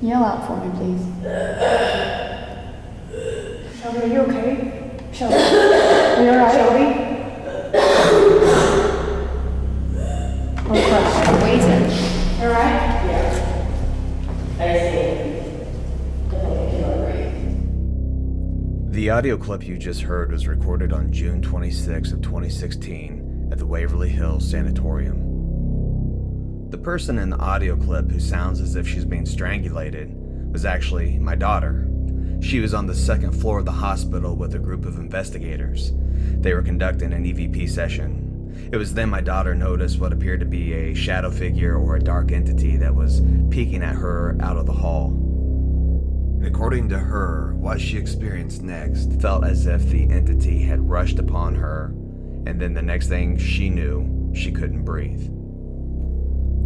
Yell out for me, please. Shelby, are you okay? Shelby, are you alright? Shelby? Oh crap, I'm waiting. Alright? Yeah. I see. Definitely cannot breathe. The audio clip you just heard was recorded on June 26 of 2016 at the Waverly Hills Sanatorium. The person in the audio clip who sounds as if she's being strangulated was actually my daughter. She was on the second floor of the hospital with a group of investigators. They were conducting an EVP session. It was then my daughter noticed what appeared to be a shadow figure or a dark entity that was peeking at her out of the hall. And according to her, what she experienced next felt as if the entity had rushed upon her, and then the next thing she knew, she couldn't breathe.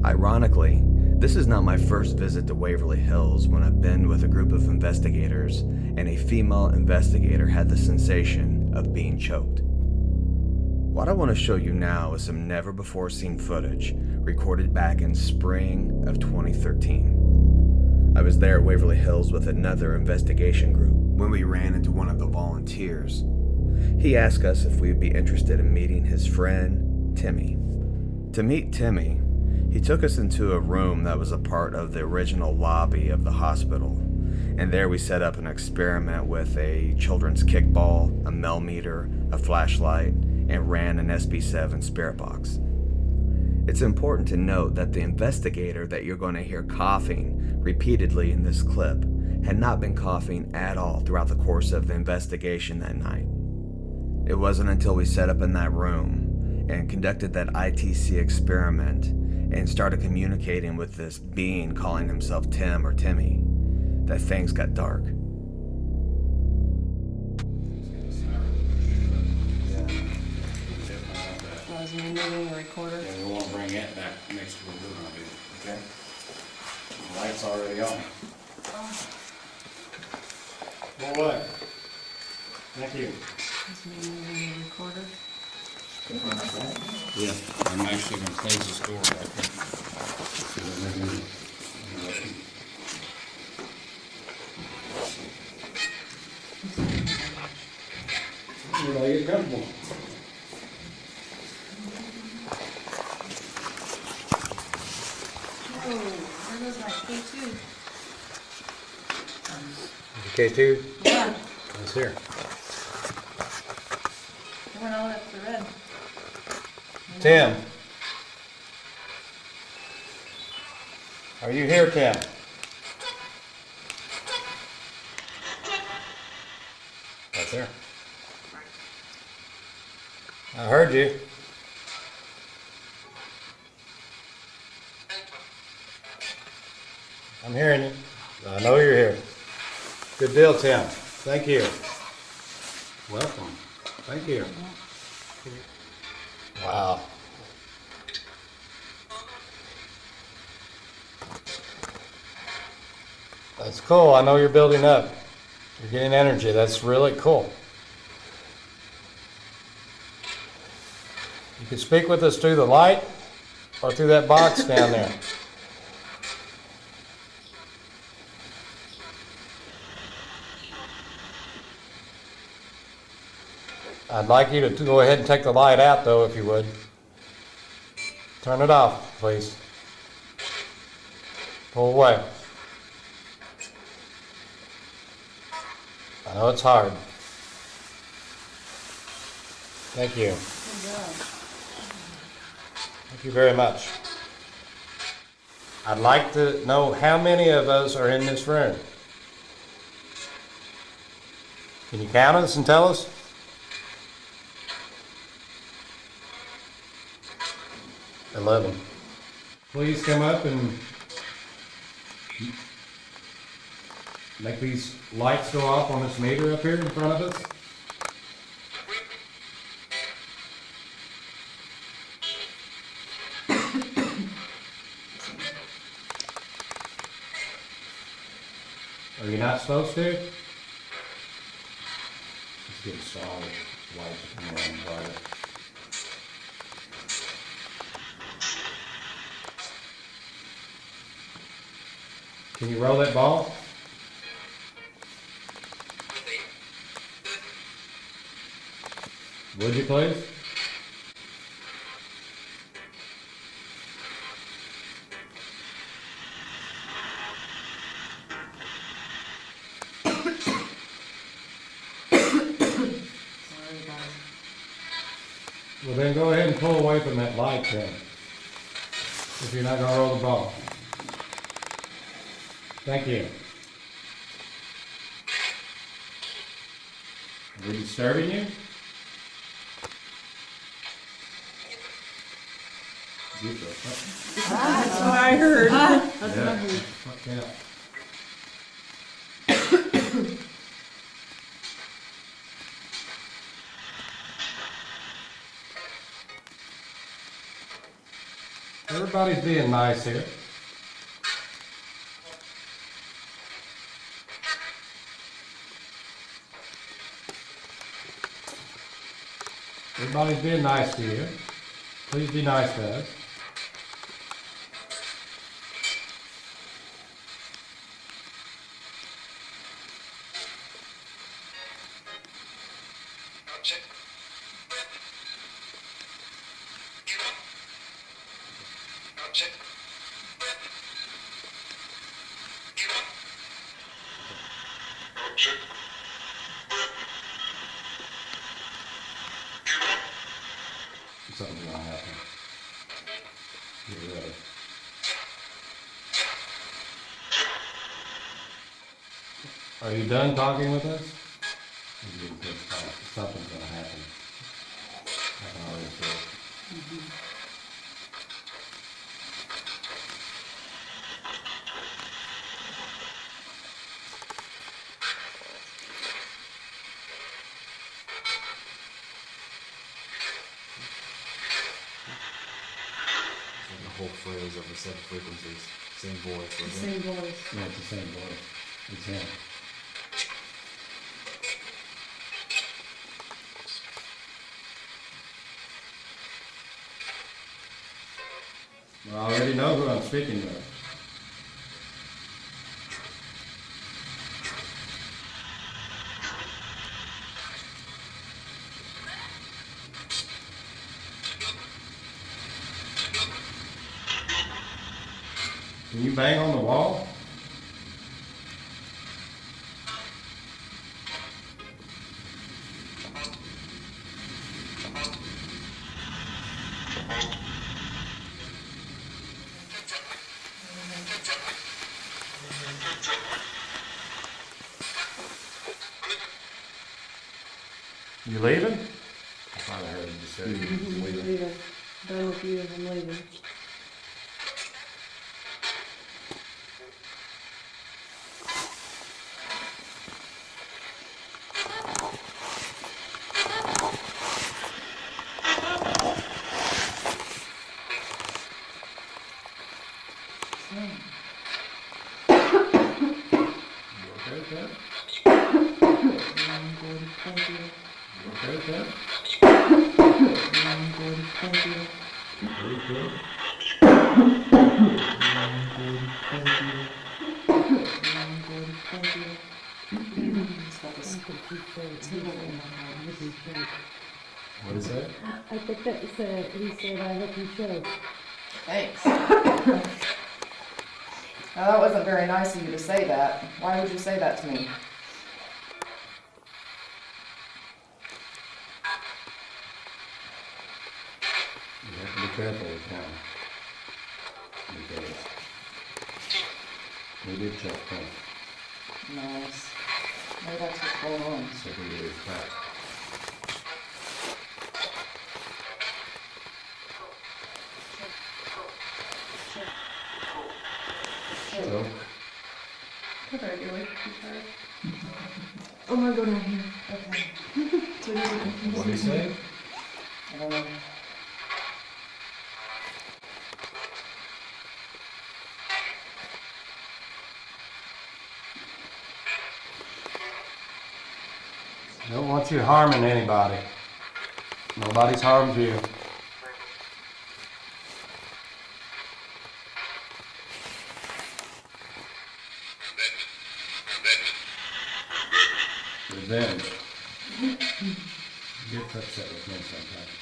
Ironically, this is not my first visit to Waverly Hills when I've been with a group of investigators and a female investigator had the sensation of being choked. What I want to show you now is some never-before-seen footage recorded back in spring of 2013. I was there at Waverly Hills with another investigation group when we ran into one of the volunteers. He asked us if we would be interested in meeting his friend, Timmy. To meet Timmy, he took us into a room that was a part of the original lobby of the hospital, and there we set up an experiment with a children's kickball, a millimeter, a flashlight, and ran an SB7 spirit box. It's important to note that the investigator that you're going to hear coughing repeatedly in this clip had not been coughing at all throughout the course of the investigation that night. It wasn't until we set up in that room and conducted that ITC experiment and started communicating with this being calling himself Tim or Timmy that things got dark. Was he moving the recorder? Yeah, we won't bring it back next to where we're gonna be, okay? The light's already on. Go away. Thank you. Was he moving the recorder? Yeah. I'm actually gonna close this door back here. Well, you're comfortable. Oh, there goes my K2. K2? Yeah, It's here. it went all the way up to red. Tim. Are you here, Tim? Right there. I heard you. I'm hearing you. I know you're here. Good deal, Tim. Thank you. Welcome. Thank you. Wow. That's cool. I know you're building up. You're getting energy. That's really cool. You can speak with us through the light or through that box down there. I'd like you to go ahead and take the light out, though, if you would. Turn it off, please. Pull away. I know it's hard. Thank you. Good job. Thank you very much. I'd like to know how many of us are in this room. Can you count us and tell us? 11. Please come up and make these lights go off on this meter up here in front of us. Are you not supposed to? Let's get a solid light to come around brighter. Can you roll that ball? Would you please? Sorry, guys. Well, then go ahead and pull away from that light then. If you're not gonna roll the ball. Thank you. Are we disturbing you? That's what I heard. That's what I Yeah. heard. Fuck yeah. Everybody's being nice here. Everybody's being nice to you. Please be nice to us. Something's gonna happen. Get ready. Are you done talking with us? You're getting pissed off. Something's gonna happen. I can already feel it. The whole phrase of the set of frequencies, same voice, The isn't it? same voice. Yeah, it's the same voice. It's him. Well, I already know who I'm speaking with. Can you bang on the wall? You leaving? I finally heard him just say, I'm leave it. leaving. Done with you, I'm leaving. You okay with that? I'm good, thank you. You okay with that? I'm good, thank you. Very good. I'm good, thank you. I'm good, thank you. It's like a squeaky table in my house. What is that? I think that he said, I hope you choke. Thanks. Now, that wasn't very nice of you to say that. Why would you say that to me? You have to be careful with him. Because he did check him. Nice. Maybe that's what's going on. So he is back. So, Okay, Gilly. I'm gonna go down here. Okay. So you're confused. what did he say? I don't know. Don't want you harming anybody. Nobody's harmed you. revenge. He gets upset with me sometimes.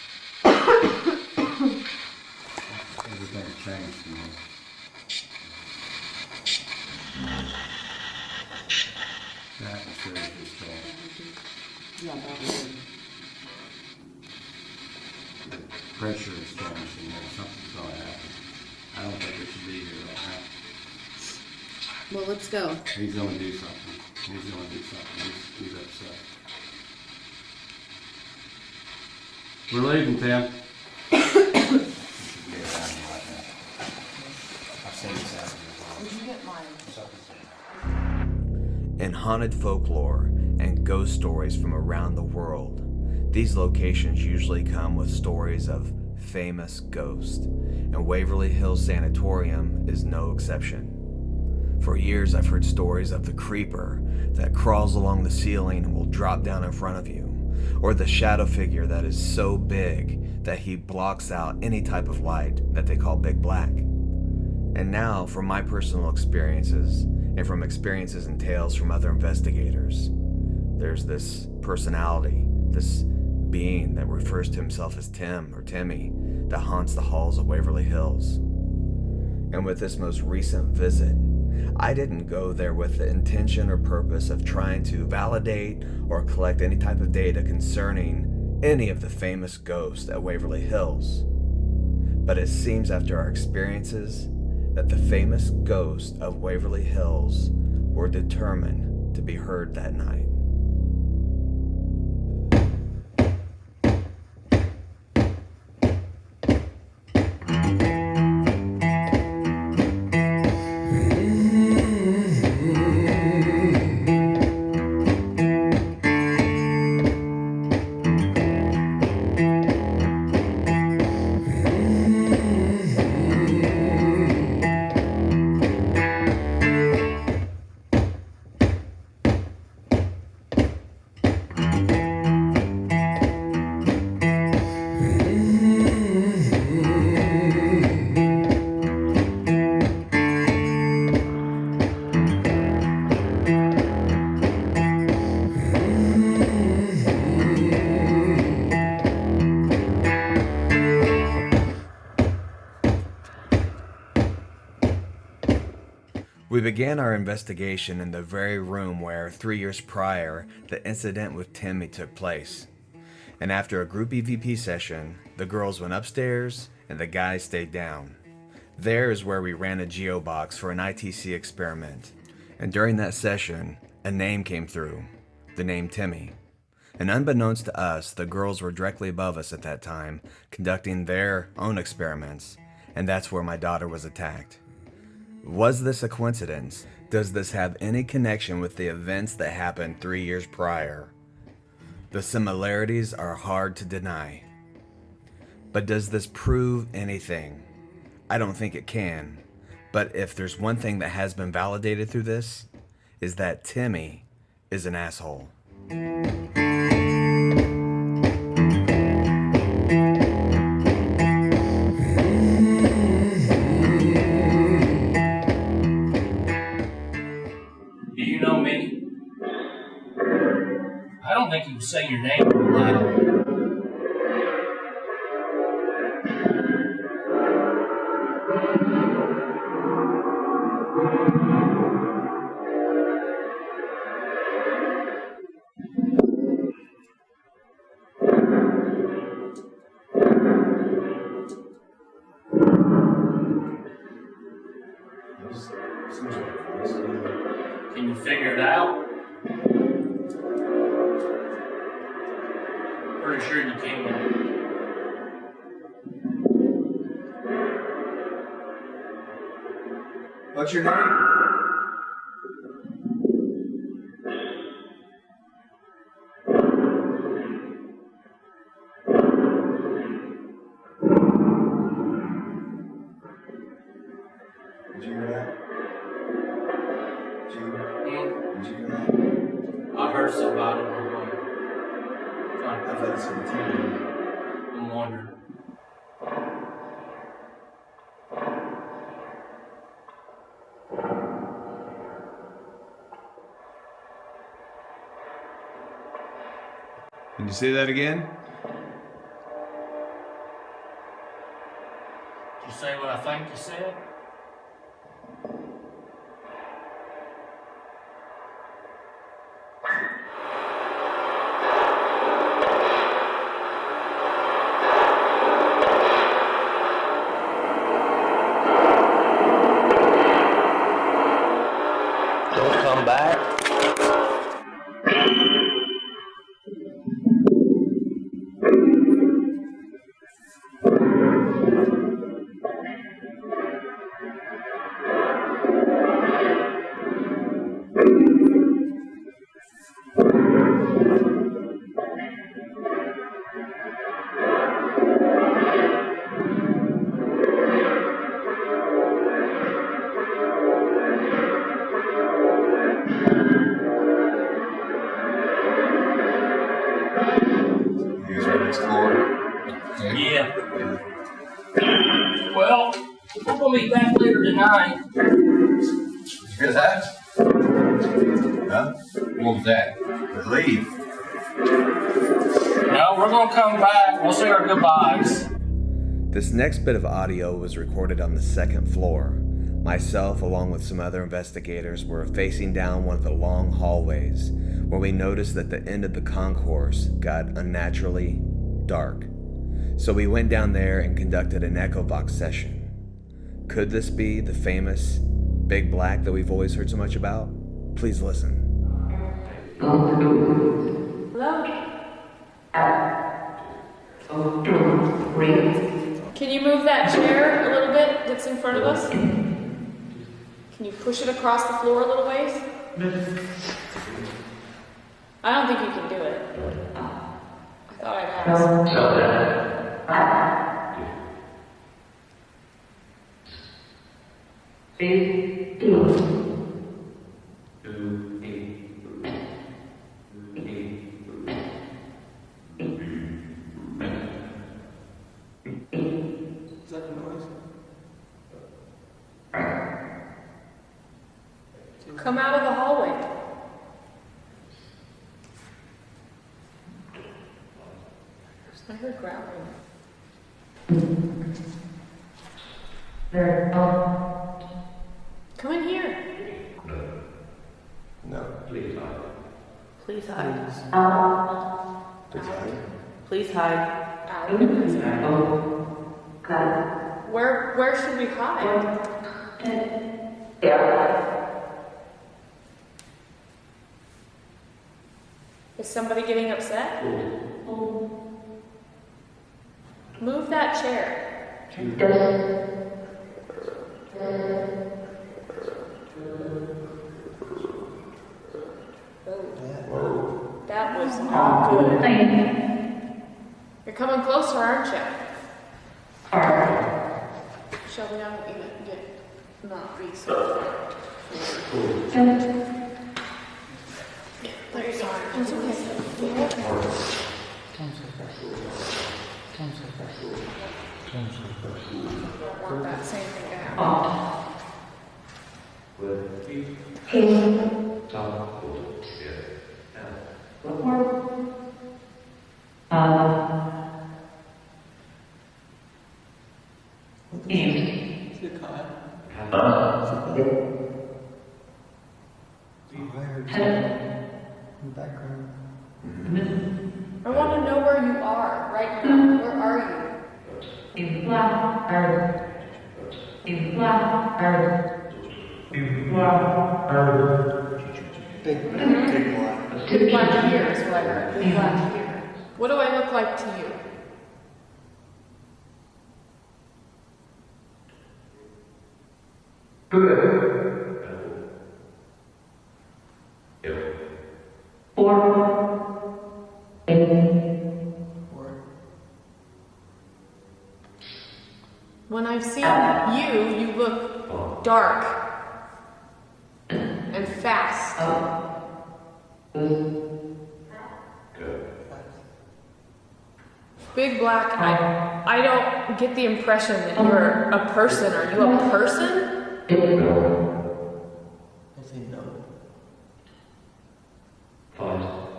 Everything's changed for me. The atmosphere is just changed. Yeah, that was Pressure is changed in there. Something's gonna happen. I don't think it should be here right now. Well, let's go. He's gonna do something. He's gonna do something. He's upset. We're leaving, Tim. You should get around here right now. I've seen this out here. Did you get mine? In haunted folklore and ghost stories from around the world, these locations usually come with stories of famous ghosts, and Waverly Hills Sanatorium is no exception. For years I've heard stories of the creeper that crawls along the ceiling and will drop down in front of you, or the shadow figure that is so big that he blocks out any type of light that they call Big Black. And now, from my personal experiences, and from experiences and tales from other investigators, there's this personality, this being that refers to himself as Tim or Timmy, that haunts the halls of Waverly Hills. And with this most recent visit, I didn't go there with the intention or purpose of trying to validate or collect any type of data concerning any of the famous ghosts at Waverly Hills. But it seems after our experiences that the famous ghosts of Waverly Hills were determined to be heard that night. We began our investigation in the very room where, 3 years prior, the incident with Timmy took place. And after a group EVP session, the girls went upstairs and the guys stayed down. There is where we ran a geobox for an ITC experiment. And during that session, a name came through, the name Timmy. And unbeknownst to us, the girls were directly above us at that time, conducting their own experiments, and that's where my daughter was attacked. Was this a coincidence? Does this have any connection with the events that happened 3 years prior? The similarities are hard to deny. But does this prove anything? I don't think it can. But if there's one thing that has been validated through this, is that Timmy is an asshole. Do you know me? I don't think you can say your name loud. Can you figure it out? Pretty sure you can. What's your name? Did you hear that? Did you hear that? I heard somebody on the way. I thought it said Timmy. I'm wondering. Can you say that again? Did you say what I think you said? Don't come back. You guys ready to explore? Yeah. Well, we're gonna be back later tonight. Hear that? Huh? What was that? Leave. No, we're gonna come back. We'll say our goodbyes. This next bit of audio was recorded on the second floor. Myself, along with some other investigators, were facing down one of the long hallways where we noticed that the end of the concourse got unnaturally dark. So we went down there and conducted an EchoVox session. Could this be the famous Big Black that we've always heard so much about? Please listen. Hello? Can you move that chair a little bit that's in front of us? Can you push it across the floor a little ways? I don't think you can do it. I thought I'd ask. Is that the noise? Come out of the hallway. I heard growling. Come in here. No. Please hide. Please hide. Please hide. Where should we hide? Is somebody getting upset? Move that chair. That was not good. You're coming closer, aren't you? Shelby, I don't even get not be so. There's our. It's okay. You're okay. Don't want that same thing to happen. Is it Kyle? I heard something in the background. I want to know where you are right now. Where are you? Big black. Big black here is what I heard. Big black here. What do I look like to you? When I've seen you, you look dark and fast. Big Black, I don't get the impression that you're a person. Are you a person? I say no.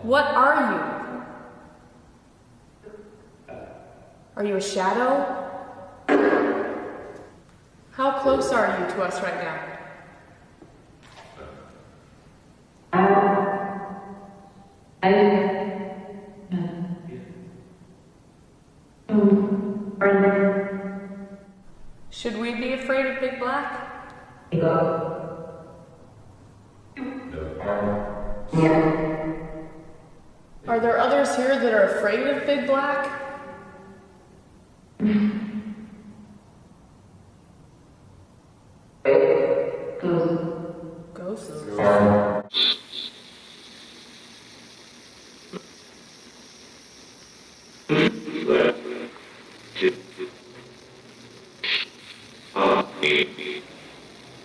What are you? Are you a shadow? How close are you to us right now? Should we be afraid of Big Black? Are there others here that are afraid of Big Black? Ghosts?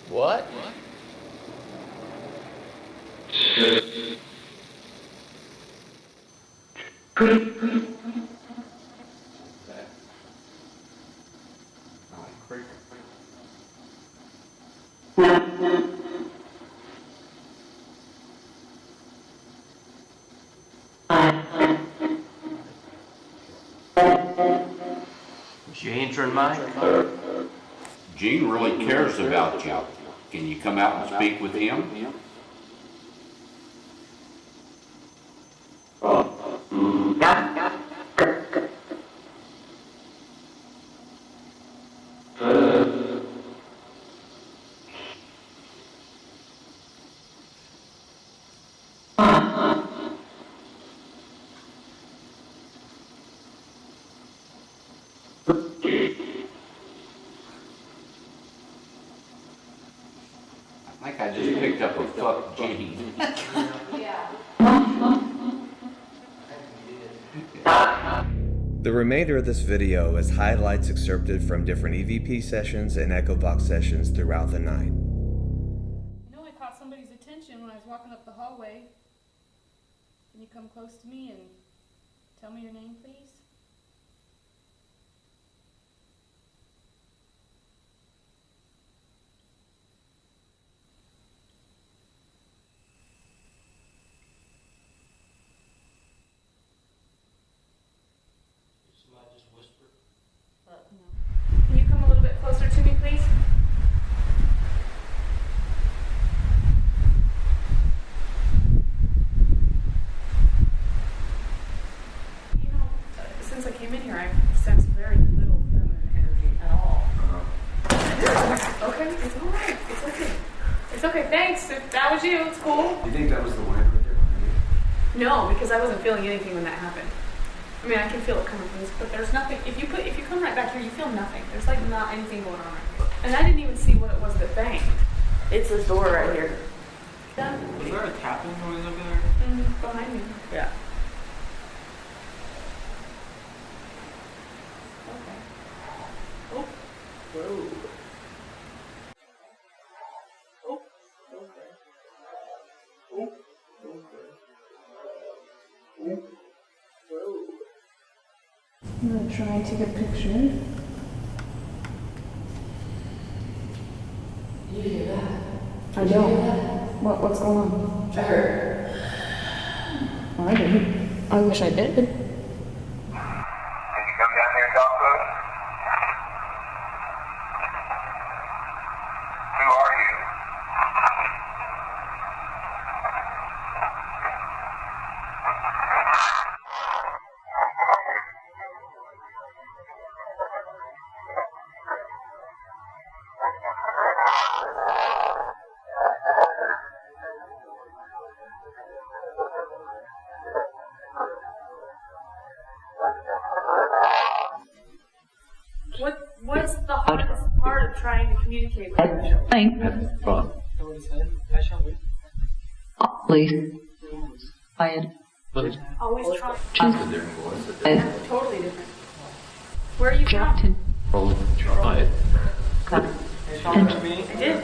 What? Is you answering mine? Gene really cares about you. Can you come out and speak with him? I think I just picked up a fuck Gene. The remainder of this video is highlights excerpted from different EVP sessions and EchoVox sessions throughout the night. You know, I caught somebody's attention when I was walking up the hallway. Can you come close to me and tell me your name, please? Somebody just whispered. No. Can you come a little bit closer to me, please? You know, since I came in here, I've sensed very little feminine energy at all. Okay, it's all right. It's okay. It's okay. Thanks. If that was you, it's cool. You think that was the wind right there behind you? No, because I wasn't feeling anything when that happened. I mean, I can feel it coming from this, but there's nothing. If you come right back here, you feel nothing. There's like not anything going on right here. And I didn't even see what it was that banged. It's this door right here. Yeah. Was there a tapping noise over there? Behind me. Yeah. Okay. Oh. Whoa. Oh. Okay. Oh. Okay. Whoa. I'm gonna try and take a picture. You hear that? I don't. What's going on? I heard. Oh, I didn't. I wish I did. Can you come down here and talk to us? Who are you? What's the hardest part of trying to communicate with you? Please. Quiet. Always try. Choose. Totally different. Where are you from? Captain. Try it. I did.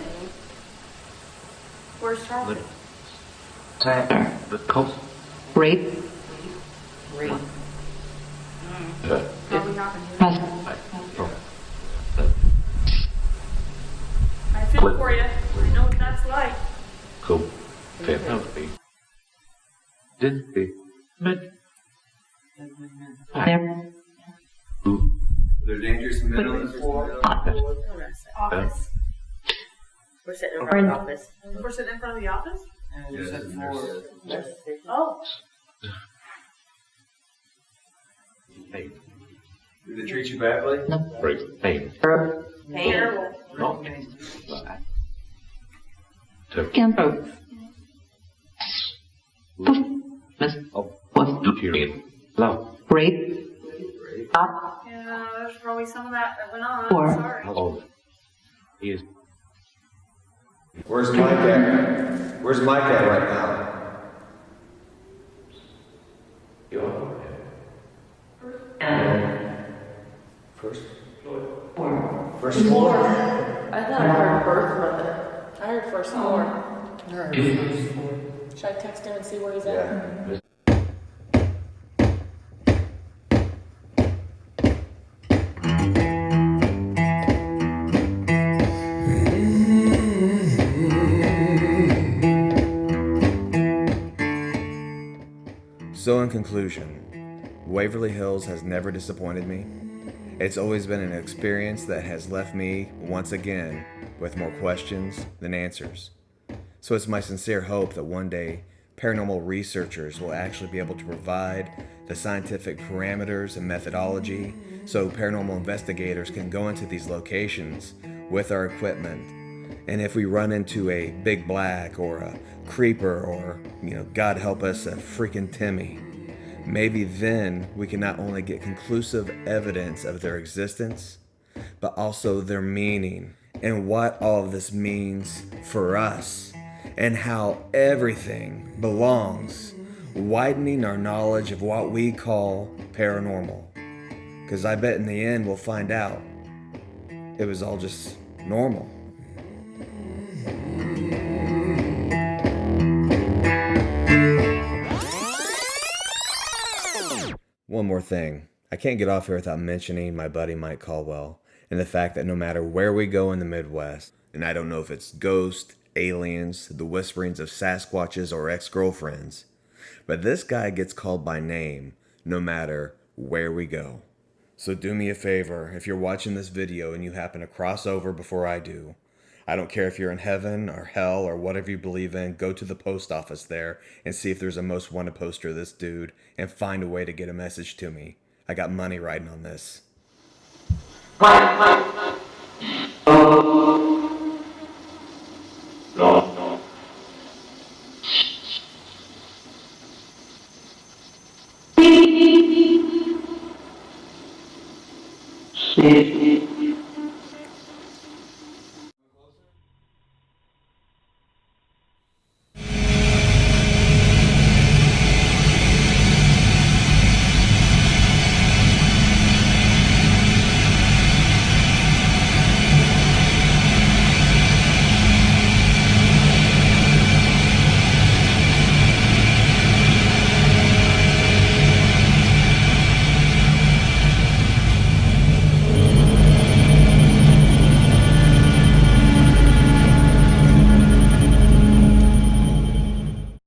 Where's Charlie? The coast. Rape. Probably not in here. Present. I feel for you. I know what that's like. Cool. Penalty. Didn't be. But. There. Ooh. There's dangerous men on this floor. Office. We're sitting in front of the office. We're sitting in front of the office? Yes, Oh. Hey, did they treat you badly? break pain. Terrible. No. Period. Love. Yeah, there's probably some of that went on. Sorry. How old? He is. Where's Mike at? Where's Mike at right now? You are. First floor. First floor. I thought I heard birth mother. I heard first floor. Should I text him and see where he's at? Yeah. So in conclusion, Waverly Hills has never disappointed me. It's always been an experience that has left me, once again, with more questions than answers. So it's my sincere hope that one day, paranormal researchers will actually be able to provide the scientific parameters and methodology so paranormal investigators can go into these locations with our equipment. And if we run into a big black or a creeper or, God help us, a freaking Timmy, maybe then we can not only get conclusive evidence of their existence, but also their meaning and what all of this means for us and how everything belongs, widening our knowledge of what we call paranormal. Because I bet in the end we'll find out it was all just normal. One more thing. I can't get off here without mentioning my buddy Mike Caldwell and the fact that no matter where we go in the Midwest, and I don't know if it's ghosts, aliens, the whisperings of Sasquatches, or ex-girlfriends, but this guy gets called by name no matter where we go. So do me a favor, if you're watching this video and you happen to cross over before I do, I don't care if you're in heaven or hell or whatever you believe in, go to the post office there and see if there's a most wanted poster of this dude and find a way to get a message to me. I got money riding on this.